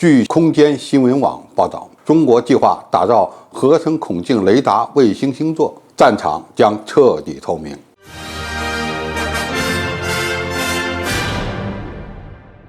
据空间新闻网报道，中国计划打造合成孔径雷达卫星星座，战场将彻底透明。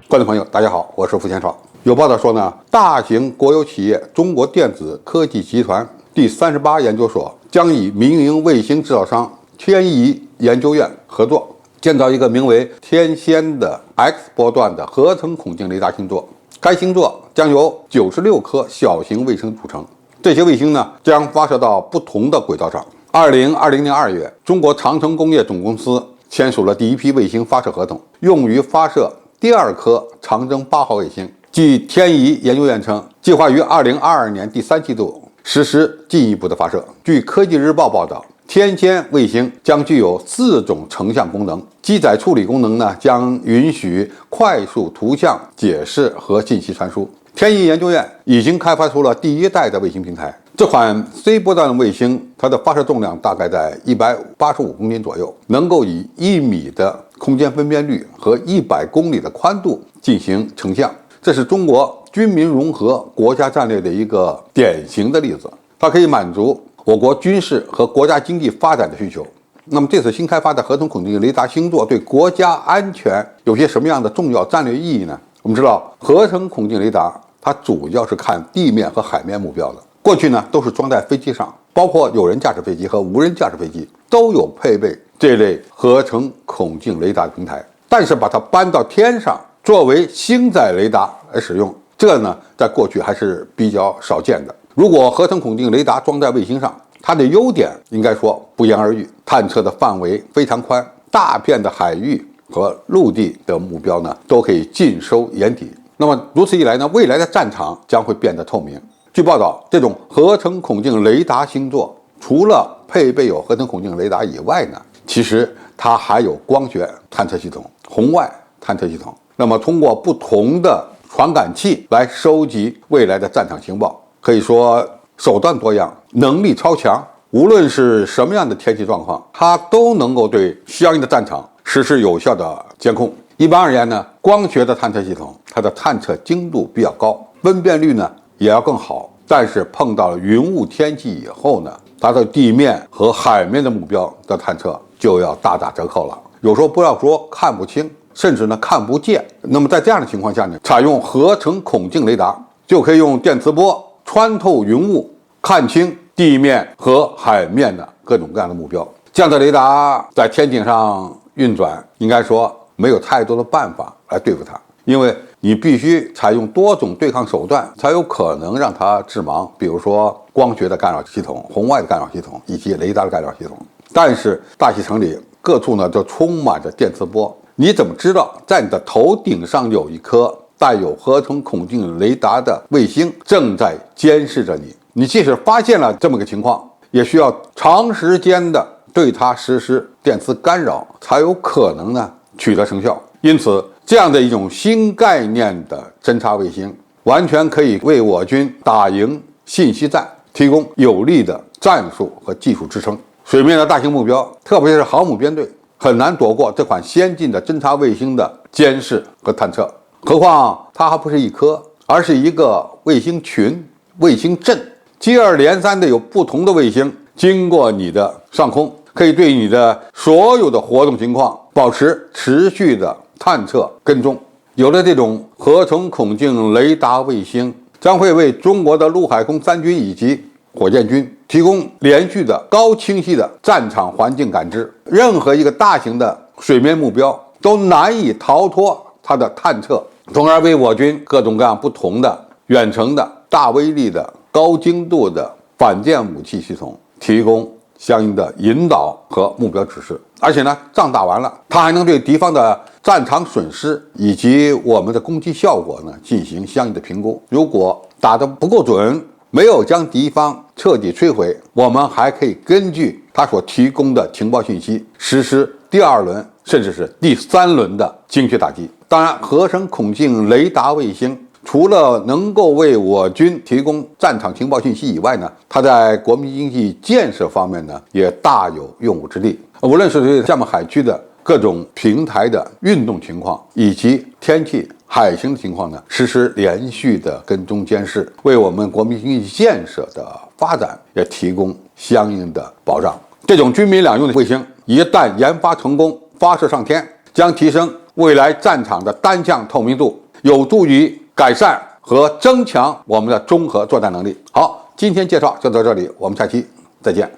观众朋友，大家好，我是付先少。有报道说呢，大型国有企业中国电子科技集团第38研究所将与民营卫星制造商天仪研究院合作，建造一个名为天仙的 X 波段的合成孔径雷达星座。该星座将由96颗小型卫星组成，这些卫星呢将发射到不同的轨道上。2020年2月，中国长城工业总公司签署了第一批卫星发射合同，用于发射第2颗长征8号卫星。据天仪研究院称，计划于2022年第3季度实施进一步的发射。据科技日报报道，天仙卫星将具有4种成像功能，机载处理功能呢将允许快速图像解释和信息传输。天仪研究院已经开发出了第1代的卫星平台，这款 C 波段的卫星，它的发射重量大概在185公斤左右，能够以1米的空间分辨率和100公里的宽度进行成像，这是中国军民融合国家战略的一个典型的例子，它可以满足我国军事和国家经济发展的需求。那么这次新开发的合成孔径雷达星座对国家安全有些什么样的重要战略意义呢？我们知道，合成孔径雷达它主要是看地面和海面目标的，过去呢都是装在飞机上，包括有人驾驶飞机和无人驾驶飞机都有配备这类合成孔径雷达的平台，但是把它搬到天上作为星载雷达来使用，这呢在过去还是比较少见的。如果合成孔径雷达装在卫星上，它的优点应该说不言而喻，探测的范围非常宽，大片的海域和陆地的目标呢都可以尽收眼底。那么如此一来呢，未来的战场将会变得透明。据报道，这种合成孔径雷达星座除了配备有合成孔径雷达以外呢，其实它还有光学探测系统、红外探测系统。那么通过不同的传感器来收集未来的战场情报，可以说手段多样，能力超强，无论是什么样的天气状况，它都能够对相应的战场实施有效的监控。一般而言呢，光学的探测系统它的探测精度比较高，分辨率呢也要更好，但是碰到了云雾天气以后呢，它的地面和海面的目标的探测就要大打折扣了，有时候不要说看不清，甚至呢看不见。那么在这样的情况下呢，采用合成孔径雷达就可以用电磁波穿透云雾，看清地面和海面的各种各样的目标。这样的雷达在天井上运转，应该说没有太多的办法来对付它，因为你必须采用多种对抗手段才有可能让它致盲，比如说光学的干扰系统、红外的干扰系统以及雷达的干扰系统。但是大气层里各处呢都充满着电磁波，你怎么知道在你的头顶上有一颗带有合成孔径雷达的卫星正在监视着你？你即使发现了这么个情况，也需要长时间的对它实施电磁干扰，才有可能呢取得成效。因此，这样的一种新概念的侦察卫星，完全可以为我军打赢信息战提供有力的战术和技术支撑。水面的大型目标，特别是航母编队，很难躲过这款先进的侦察卫星的监视和探测。何况它还不是一颗，而是一个卫星群、卫星阵，接二连三的有不同的卫星经过你的上空，可以对你的所有的活动情况保持持续的探测跟踪。有了这种合成孔径雷达卫星，将会为中国的陆海空三军以及火箭军提供连续的高清晰的战场环境感知，任何一个大型的水面目标都难以逃脱它的探测，从而为我军各种各样不同的远程的大威力的高精度的反舰武器系统提供相应的引导和目标指示。而且呢，仗打完了，它还能对敌方的战场损失以及我们的攻击效果呢进行相应的评估。如果打得不够准，没有将敌方彻底摧毁，我们还可以根据它所提供的情报信息实施第2轮甚至是第3轮的精确打击。当然，合成孔径雷达卫星除了能够为我军提供战场情报信息以外呢，它在国民经济建设方面呢也大有用武之地。无论是对厦门海区的各种平台的运动情况，以及天气海情的情况呢，实施连续的跟踪监视，为我们国民经济建设的发展也提供相应的保障。这种军民两用的卫星一旦研发成功，发射上天，将提升未来战场的单向透明度，有助于改善和增强我们的综合作战能力。好，今天介绍就到这里，我们下期再见。